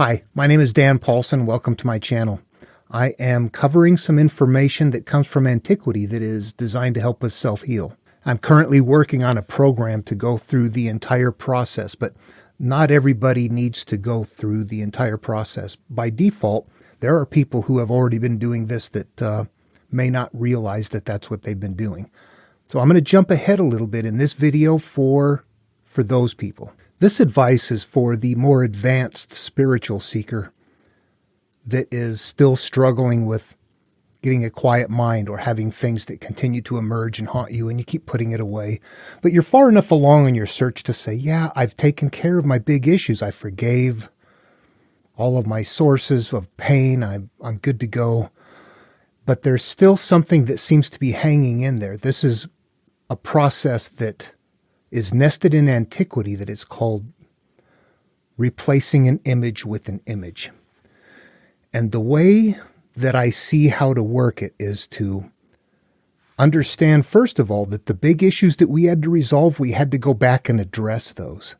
Hi, my name is Dan Paulson. Welcome to my channel. I am covering some information that comes from antiquity that is designed to help us self-heal. I'm currently working on a program to go through the entire process, but not everybody needs to go through the entire process. By default, there are people who have already been doing this that may not realize that that's what they've been doing. So I'm going to jump ahead a little bit in this video for those people. This advice is for the more advanced spiritual seeker that is still struggling with getting a quiet mind or having things that continue to emerge and haunt you and you keep putting it away. But you're far enough along in your search to say, yeah, I've taken care of my big issues. I forgave all of my sources of pain. I'm good to go. But there's still something that seems to be hanging in there. This is a process that is nested in antiquity that is called replacing an image with an image. And the way that I see how to work it is to understand, first of all, that the big issues that we had to resolve, we had to go back and address those.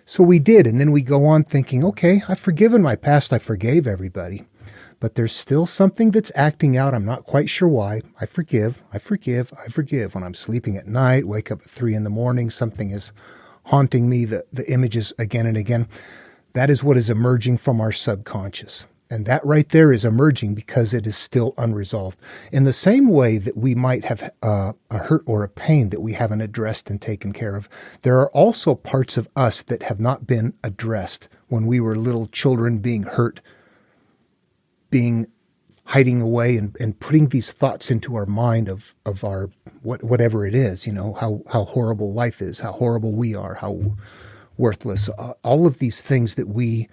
So we did, and then we go on thinking, okay, I've forgiven my past, I forgave everybody. But there's still something that's acting out. I'm not quite sure why. I forgive. When I'm sleeping at night, wake up at 3 in the morning, something is haunting me, the images again and again. That is what is emerging from our subconscious. And that right there is emerging because it is still unresolved. In the same way that we might have a hurt or a pain that we haven't addressed and taken care of, there are also parts of us that have not been addressed when we were little children being hurt, hiding away and putting these thoughts into our mind of our whatever it is, how horrible life is, how horrible we are, how worthless, all of these things that we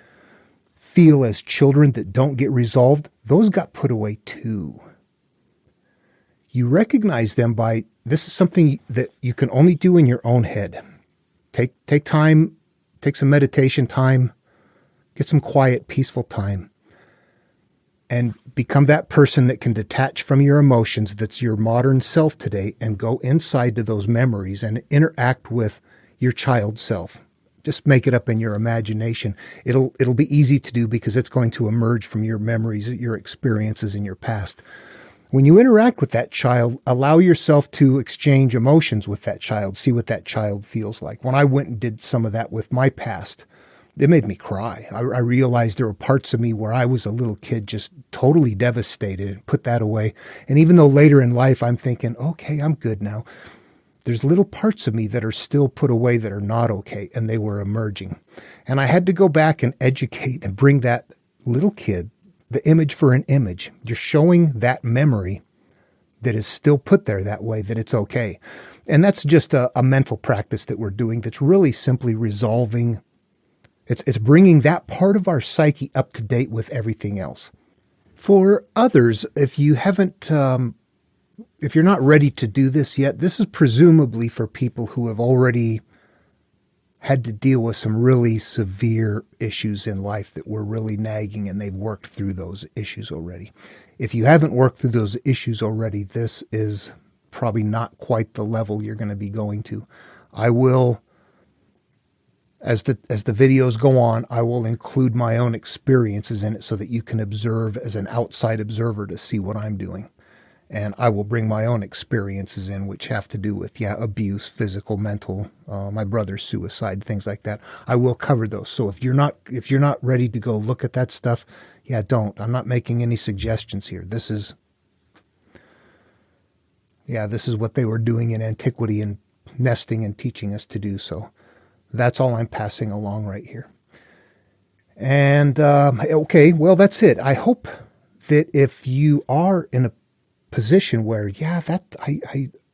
feel as children that don't get resolved, those got put away too. You recognize them by, this is something that you can only do in your own head. Take time, take some meditation time, get some quiet, peaceful time, and become that person that can detach from your emotions, that's your modern self today, and go inside to those memories and interact with your child self. Just make it up in your imagination. It'll be easy to do because it's going to emerge from your memories, your experiences in your past. When you interact with that child, allow yourself to exchange emotions with that child, see what that child feels like. When I went and did some of that with my past, it made me cry. I realized there were parts of me where I was a little kid just totally devastated and put that away. And even though later in life I'm thinking, okay, I'm good now, there's little parts of me that are still put away that are not okay, and they were emerging. And I had to go back and educate and bring that little kid, the image for an image. You're showing that memory that is still put there that way, that it's okay. And that's just a mental practice that we're doing that's really simply resolving. It's bringing that part of our psyche up to date with everything else. For others, if you haven't, if you're not ready to do this yet, this is presumably for people who have already had to deal with some really severe issues in life that were really nagging, and they've worked through those issues already. If you haven't worked through those issues already, this is probably not quite the level you're going to be going to. I will, as the videos go on, I will include my own experiences in it so that you can observe as an outside observer to see what I'm doing. And I will bring my own experiences in, which have to do with, abuse, physical, mental, my brother's suicide, things like that. I will cover those. So if you're not ready to go look at that stuff, don't. I'm not making any suggestions here. This is what they were doing in antiquity and nesting and teaching us to do. So that's all I'm passing along right here. And, okay, well, that's it. I hope that if you are in a position where,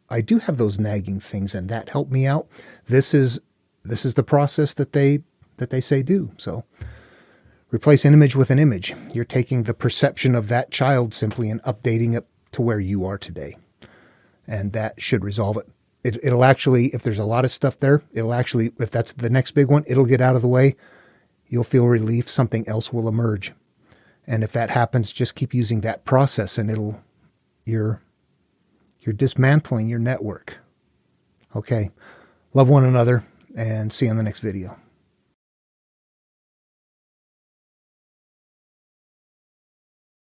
I do have those nagging things and that helped me out, this is the process that they say do. So replace an image with an image. You're taking the perception of that child simply and updating it to where you are today. And that should resolve it. It'll actually, if there's a lot of stuff there, it'll actually, if that's the next big one, it'll get out of the way. You'll feel relief. Something else will emerge. And if that happens, just keep using that process and you're dismantling your network. Okay. Love one another and see you on the next video.